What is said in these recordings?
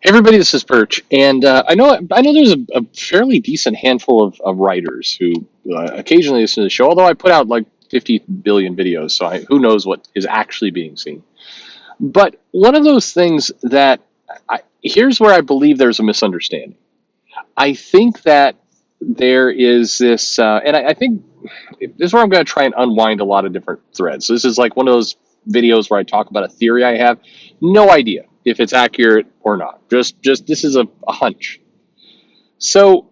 Hey everybody, this is Perch, and I know there's a fairly decent handful of writers who occasionally listen to the show. Although I put out like 50 billion videos, so who knows what is actually being seen. But one of those things that here's where I believe there's a misunderstanding. I think that there is this, and I think this is where I'm going to try and unwind a lot of different threads. So this is like one of those videos where I talk about a theory I have. No idea if it's accurate or not. Just this is a hunch. So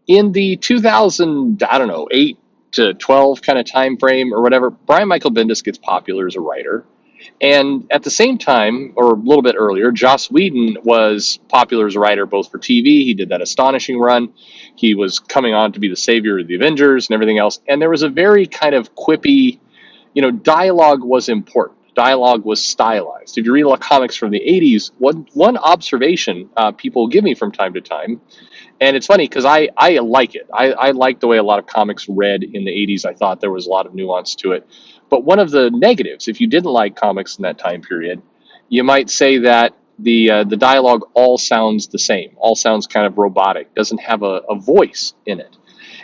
in the 2000, I don't know, 8 to 12 kind of time frame or whatever, Brian Michael Bendis gets popular as a writer. And at the same time, or a little bit earlier, Joss Whedon was popular as a writer both for TV. He did that astonishing run. He was coming on to be the savior of the Avengers and everything else. And there was a very kind of quippy, dialogue was important. Dialogue was stylized. If you read a lot of comics from the 80s, one observation people give me from time to time, and it's funny because I like it. I like the way a lot of comics read in the 80s. I thought there was a lot of nuance to it. But one of the negatives, if you didn't like comics in that time period, you might say that the dialogue all sounds the same, all sounds kind of robotic, doesn't have a voice in it.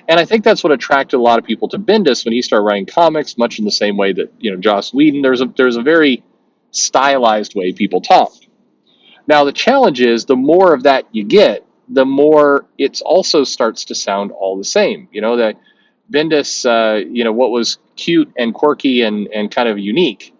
And I think that's what attracted a lot of people to Bendis when he started writing comics, much in the same way that Joss Whedon. There's a very stylized way people talked. Now the challenge is the more of that you get, the more it also starts to sound all the same. That Bendis, what was cute and quirky and kind of unique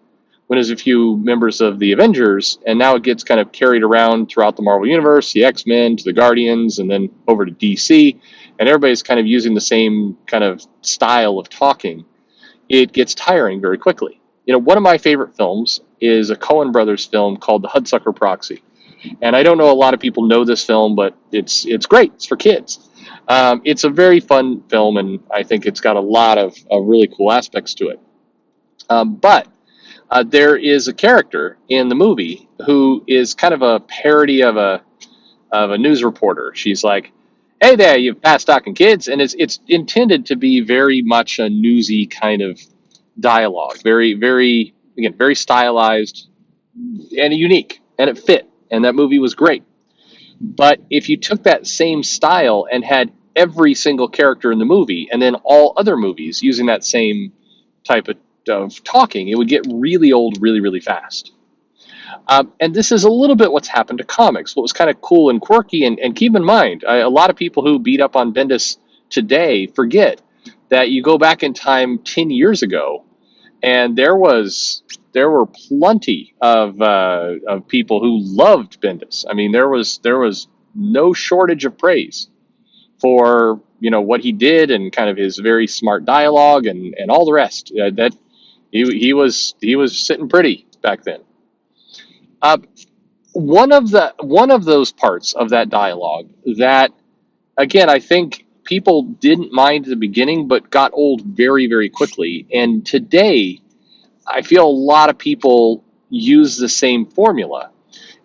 when there's a few members of the Avengers, and now it gets kind of carried around throughout the Marvel Universe, the X-Men to the Guardians, and then over to DC, and everybody's kind of using the same kind of style of talking. It gets tiring very quickly. One of my favorite films is a Coen Brothers film called The Hudsucker Proxy. And I don't know a lot of people know this film, but it's great. It's for kids. It's a very fun film, and I think it's got a lot of really cool aspects to it. But there is a character in the movie who is kind of a parody of a news reporter. She's like, "Hey there, you fast talking kids," and it's intended to be very much a newsy kind of dialogue, very very again very stylized and unique, and it fit. And that movie was great. But if you took that same style and had every single character in the movie, and then all other movies using that same type of talking, it would get really old really, really fast. And this is a little bit what's happened to comics. What was kind of cool and quirky, and keep in mind, a lot of people who beat up on Bendis today forget that you go back in time 10 years ago, and there were plenty of people who loved Bendis. I mean, there was no shortage of praise for what he did and kind of his very smart dialogue and all the rest. That he was sitting pretty back then. Uh, one of those parts of that dialogue that again I think people didn't mind at the beginning, but got old very very quickly. And today I feel a lot of people use the same formula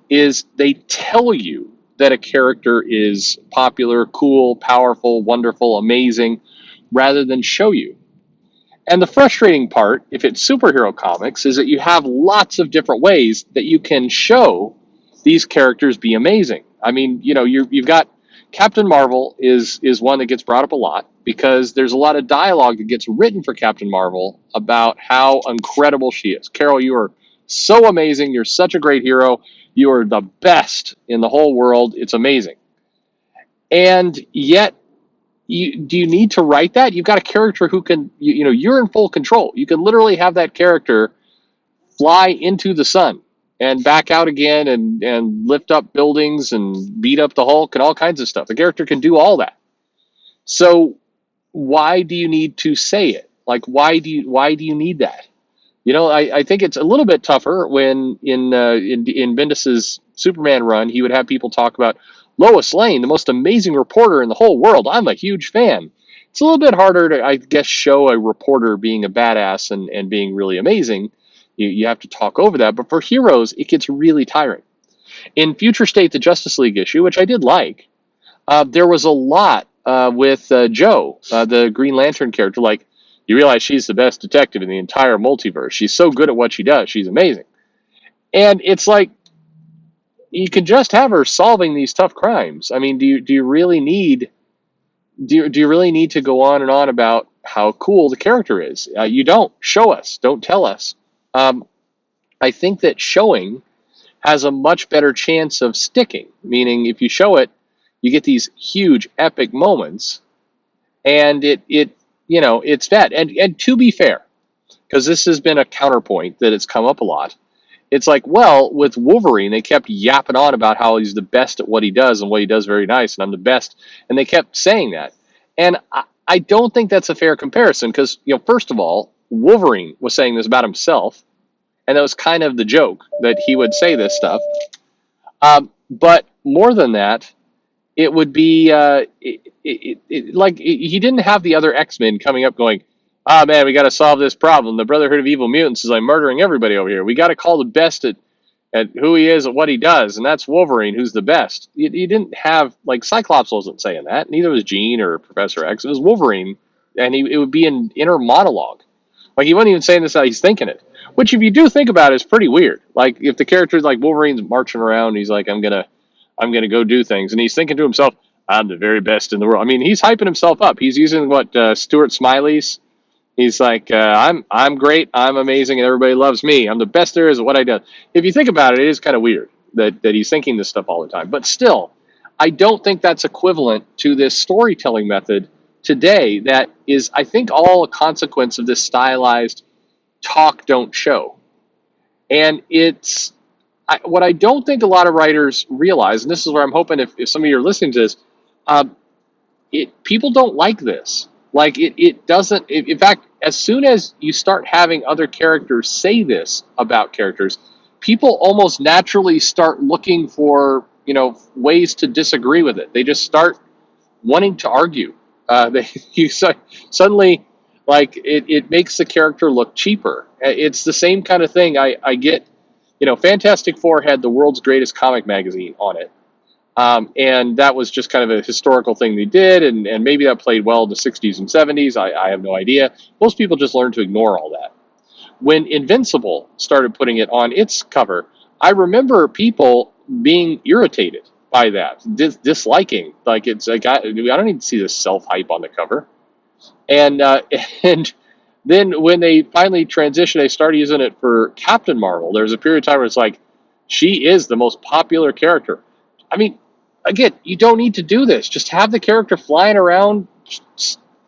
is they tell you that a character is popular, cool, powerful, wonderful, amazing, rather than show you. And the frustrating part, if it's superhero comics, is that you have lots of different ways that you can show these characters be amazing. I mean, you've got Captain Marvel is one that gets brought up a lot because there's a lot of dialogue that gets written for Captain Marvel about how incredible she is. Carol, you are so amazing. You're such a great hero. You are the best in the whole world. It's amazing. And yet, do you need to write that? You've got a character who can, you're in full control. You can literally have that character fly into the sun and back out again and lift up buildings and beat up the Hulk and all kinds of stuff. The character can do all that. So why do you need to say it? Like, why do you need that? I think it's a little bit tougher when in Bendis's Superman run, he would have people talk about Lois Lane, the most amazing reporter in the whole world. I'm a huge fan. It's a little bit harder to, I guess, show a reporter being a badass and being really amazing. You have to talk over that. But for heroes, it gets really tiring. In Future State, the Justice League issue, which I did like, there was a lot with Joe, the Green Lantern character. Like, you realize she's the best detective in the entire multiverse. She's so good at what she does. She's amazing. And it's like, you can just have her solving these tough crimes. I mean, do you really need do you really need to go on about how cool the character is? You don't. Show us. Don't tell us. Um, I think that showing has a much better chance of sticking. Meaning, if you show it, you get these huge epic moments, and it's that. And to be fair, because this has been a counterpoint that it's come up a lot. It's like, well, with Wolverine, they kept yapping on about how he's the best at what he does and what he does very nice, and I'm the best, and they kept saying that. And I don't think that's a fair comparison because, first of all, Wolverine was saying this about himself, and that was kind of the joke that he would say this stuff. But more than that, it would be he didn't have the other X-Men coming up going, ah, man, we got to solve this problem. The Brotherhood of Evil Mutants is like murdering everybody over here. We got to call the best at who he is, at what he does, and that's Wolverine, who's the best. You didn't have, like, Cyclops wasn't saying that. Neither was Jean or Professor X. It was Wolverine, and it would be an inner monologue. Like, he wasn't even saying this how he's thinking it, which, if you do think about it, is pretty weird. Like, if the character's like Wolverine's marching around, he's like, I'm gonna go do things, and he's thinking to himself, I'm the very best in the world. I mean, he's hyping himself up. He's using Stuart Smiley's. He's like, I'm great, I'm amazing, and everybody loves me. I'm the best there is at what I do. If you think about it, it is kind of weird that he's thinking this stuff all the time. But still, I don't think that's equivalent to this storytelling method today that is, I think, all a consequence of this stylized talk, don't show. And what I don't think a lot of writers realize, and this is where I'm hoping if some of you are listening to this, um, people don't like this. Like, it doesn't. In fact, as soon as you start having other characters say this about characters, people almost naturally start looking for ways to disagree with it. They just start wanting to argue. Suddenly, like, it makes the character look cheaper. It's the same kind of thing I get. Fantastic Four had the world's greatest comic magazine on it. And that was just kind of a historical thing they did, and maybe that played well in the 60s and 70s. I have no idea. Most people just learned to ignore all that. When Invincible started putting it on its cover, I remember people being irritated by that, disliking. Like, it's like, I don't need to see this self-hype on the cover. And and then when they finally transitioned, they started using it for Captain Marvel. There was a period of time where it's like, she is the most popular character. I mean, again, you don't need to do this. Just have the character flying around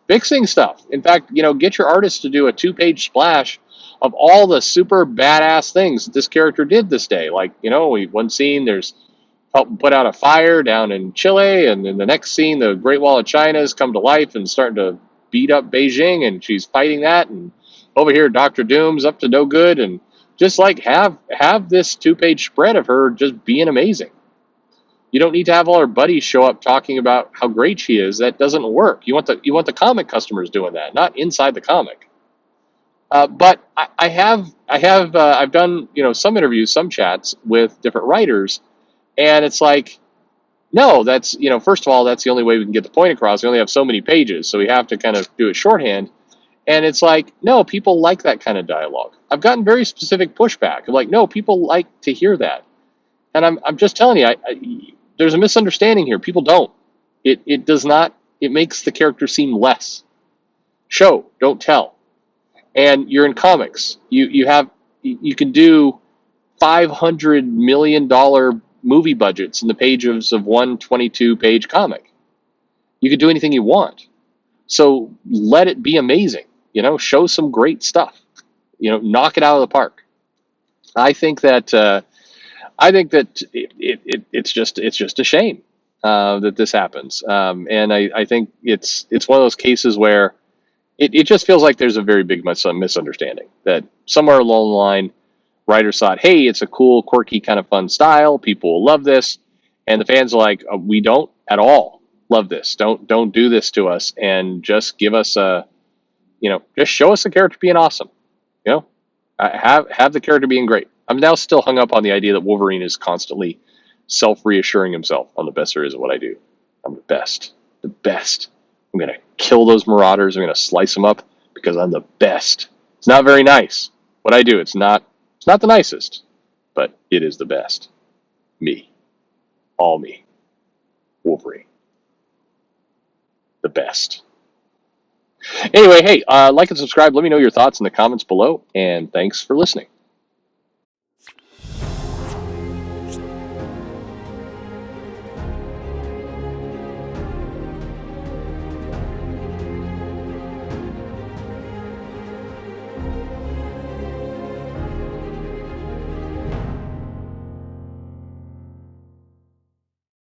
fixing stuff. In fact, get your artist to do a 2-page splash of all the super badass things that this character did this day. Like, one scene, there's helped put out a fire down in Chile, and in the next scene, the Great Wall of China has come to life and starting to beat up Beijing, and she's fighting that. And over here, Doctor Doom's up to no good, and just like have this 2-page spread of her just being amazing. You don't need to have all her buddies show up talking about how great she is. That doesn't work. You want the comic customers doing that, not inside the comic. But I've done some interviews, some chats with different writers, and it's like, no, that's first of all, that's the only way we can get the point across. We only have so many pages, so we have to kind of do it shorthand. And it's like, no, people like that kind of dialogue. I've gotten very specific pushback. I'm like, no, people like to hear that. And I'm just telling you, there's a misunderstanding here. People don't. It does not. It makes the character seem less. Show, don't tell. And you're in comics. You can do $500 million movie budgets in the pages of one 22-page comic. You can do anything you want. So let it be amazing. Show some great stuff. Knock it out of the park. I think that it's just a shame that this happens, and I think it's one of those cases where it just feels like there's a very big misunderstanding that somewhere along the line, writers thought, hey, it's a cool, quirky, kind of fun style. People will love this, and the fans are like, we don't at all love this. Don't do this to us, and just give us just show us the character being awesome. Have the character being great. I'm now still hung up on the idea that Wolverine is constantly self-reassuring himself on the best there is at what I do. I'm the best. The best. I'm going to kill those marauders. I'm going to slice them up because I'm the best. It's not very nice. What I do, it's not the nicest, but it is the best. Me. All me. Wolverine. The best. Anyway, hey, like and subscribe. Let me know your thoughts in the comments below, and thanks for listening.